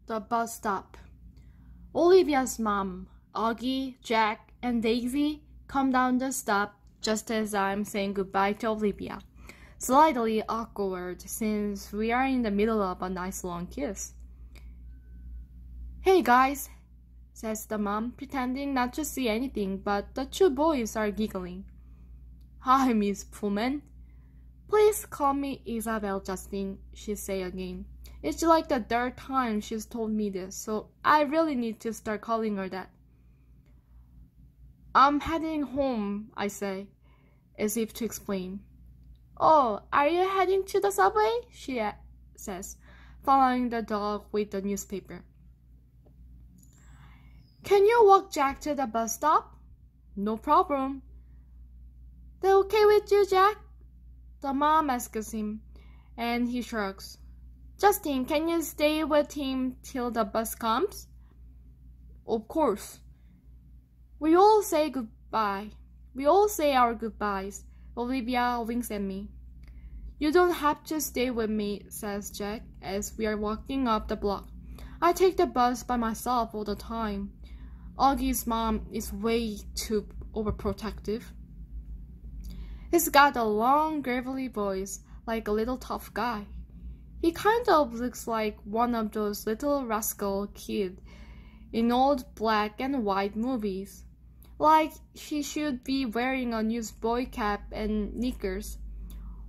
The bus stop. Olivia's mom, Augie, Jack, and Daisy come down the stop just as I'm saying goodbye to Olivia. Slightly awkward since we are in the middle of a nice long kiss. "Hey guys," says the mom, pretending not to see anything, but the two boys are giggling. "Hi, Miss Pullman." "Please call me Isabel, Justin," she say again. It's like the third time she's told me this, so I really need to start calling her that. "I'm heading home," I say, as if to explain. "Oh, are you heading to the subway?" she says, following the dog with the newspaper. "Can you walk Jack to the bus stop?" "No problem." "That okay with you, Jack?" The mom asks him, and he shrugs. "Justin, can you stay with him till the bus comes?" "Of course." We all say goodbye. We all say our goodbyes. Olivia winks at me. "You don't have to stay with me," says Jack as we are walking up the block. "I take the bus by myself all the time." Augie's mom is way too overprotective. He's got a long, gravelly voice, like a little tough guy. He kind of looks like one of those little rascal kids in old black and white movies. Like he should be wearing a newsboy cap and knickers.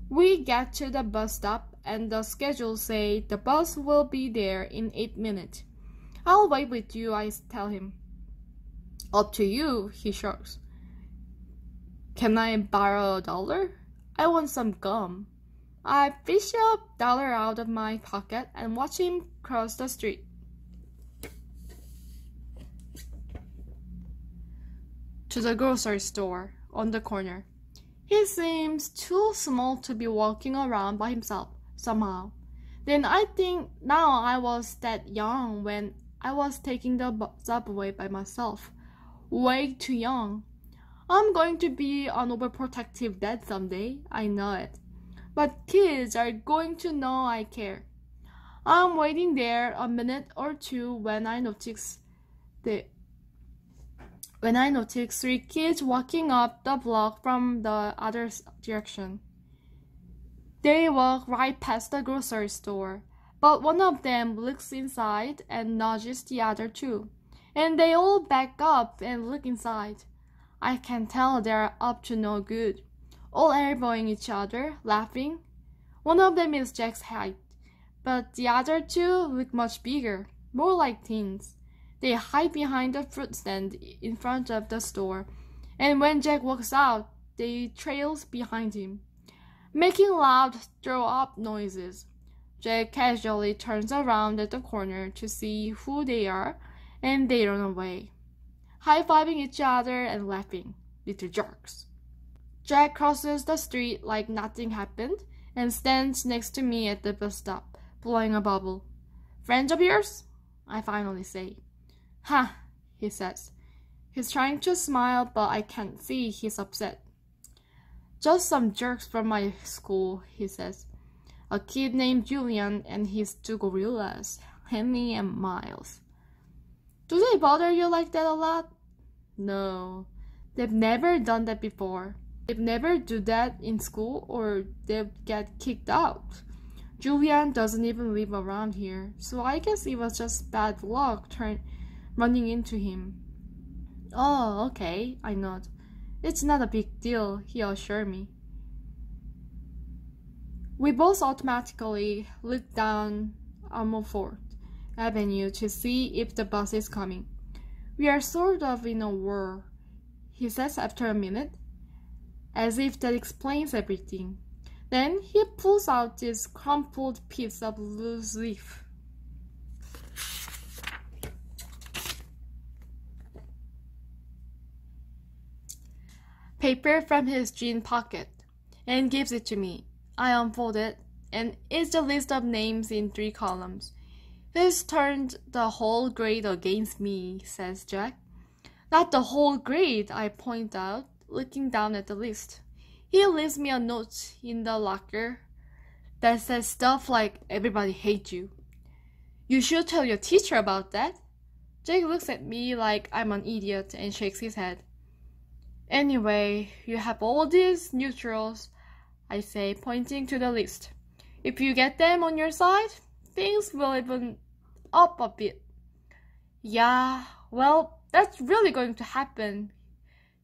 We get to the bus stop and the schedule say the bus will be there in 8 minutes. "I'll wait with you," I tell him. "Up to you," he shrugs. "Can I borrow $1? I want some gum." I fish a $1 out of my pocket and watch him cross the street. To the grocery store on the corner. He seems too small to be walking around by himself somehow. Then I think now I was that young when I was taking the subway by myself. Way too young. I'm going to be an overprotective dad someday, I know it. But kids are going to know I care. I'm waiting there a minute or two when I notice 3 kids walking up the block from the other direction. They walk right past the grocery store, but one of them looks inside and nudges the other 2, and they all back up and look inside. I can tell they're up to no good, all elbowing each other, laughing. One of them is Jack's height, but the other 2 look much bigger, more like teens. They hide behind the fruit stand in front of the store, and when Jack walks out, they trail behind him, making loud throw-up noises. Jack casually turns around at the corner to see who they are, and they run away, high-fiving each other and laughing. Little jerks. Jack crosses the street like nothing happened and stands next to me at the bus stop, blowing a bubble. "Friends of yours?" I finally say. "Huh," he says. He's trying to smile, but I can't see he's upset. "Just some jerks from my school," he says. "A kid named Julian and his 2 gorillas, Henry and Miles." "Do they bother you like that a lot?" "No, they've never done that before. They'd never do that in school or they'd get kicked out. Julian doesn't even live around here, so I guess it was just bad luck running into him." "Oh, okay," I nod. "It's not a big deal," he assured me. We both automatically look down Almofort Avenue to see if the bus is coming. "We are sort of in a whirl," he says after a minute, as if that explains everything. Then he pulls out this crumpled piece of loose leaf. Paper from his jean pocket, and gives it to me. I unfold it, and it's a list of names in 3 columns. "He's turned the whole grade against me," says Jack. "Not the whole grade," I point out, looking down at the list. He leaves me a note in the locker that says stuff like "everybody hates you." You should tell your teacher about that. Jake looks at me like I'm an idiot and shakes his head. Anyway, you have all these neutrals, I say, pointing to the list. If you get them on your side, things will even up a bit. Yeah, well, that's really going to happen,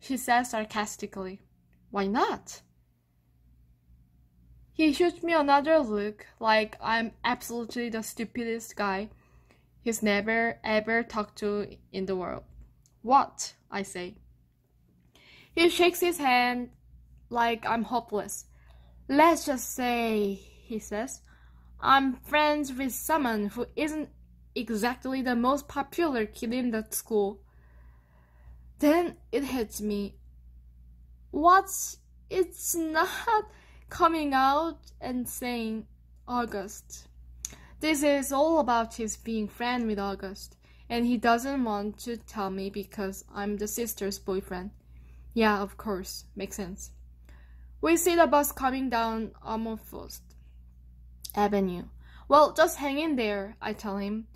she says sarcastically. Why not? He shoots me another look like I'm absolutely the stupidest guy he's never ever talked to in the world. What? I say. He shakes his hand like I'm hopeless. Let's just say, he says, I'm friends with someone who isn't exactly the most popular kid in that school. Then it hits me. It's not coming out and saying August. This is all about his being friend with August, and he doesn't want to tell me because I'm the sister's boyfriend. Yeah, of course, makes sense. We see the bus coming down Amalfos Avenue. Well, just hang in there, I tell him,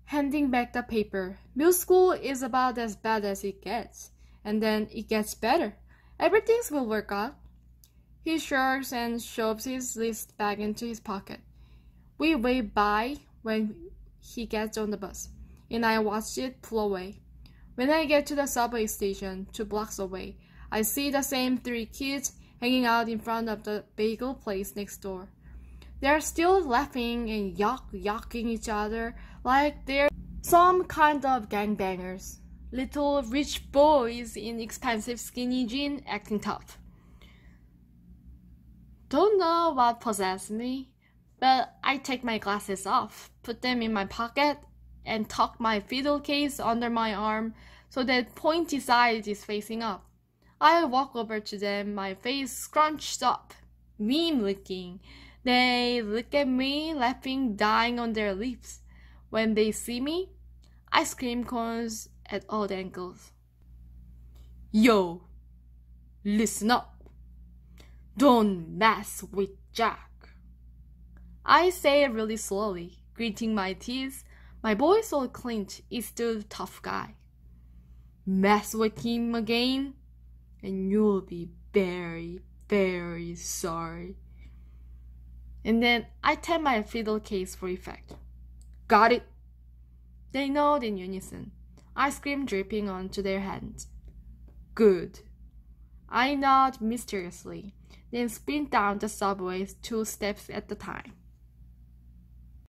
handing back the paper. Middle school is about as bad as it gets, and then it gets better. Everything will work out. He shrugs and shoves his list back into his pocket. We wave by when he gets on the bus, and I watch it pull away. When I get to the subway station, 2 blocks away, I see the same 3 kids hanging out in front of the bagel place next door. They're still laughing and yucking each other like they're some kind of gangbangers. Little rich boys in expensive skinny jeans acting tough. Don't know what possessed me, but I take my glasses off, put them in my pocket, and tuck my fiddle case under my arm so that pointy side is facing up. I walk over to them, my face scrunched up, meme looking. They look at me, laughing, dying on their lips. When they see me, ice cream cones at odd angles. Yo, listen up. Don't mess with Jack. I say it really slowly, gritting my teeth. My voice all clenched. He's still a tough guy. Mess with him again, and you'll be very, very sorry. And then I tap my fiddle case for effect. Got it? They nod in unison, ice cream dripping onto their hands. Good. I nod mysteriously, then sprint down the subway 2 steps at a time.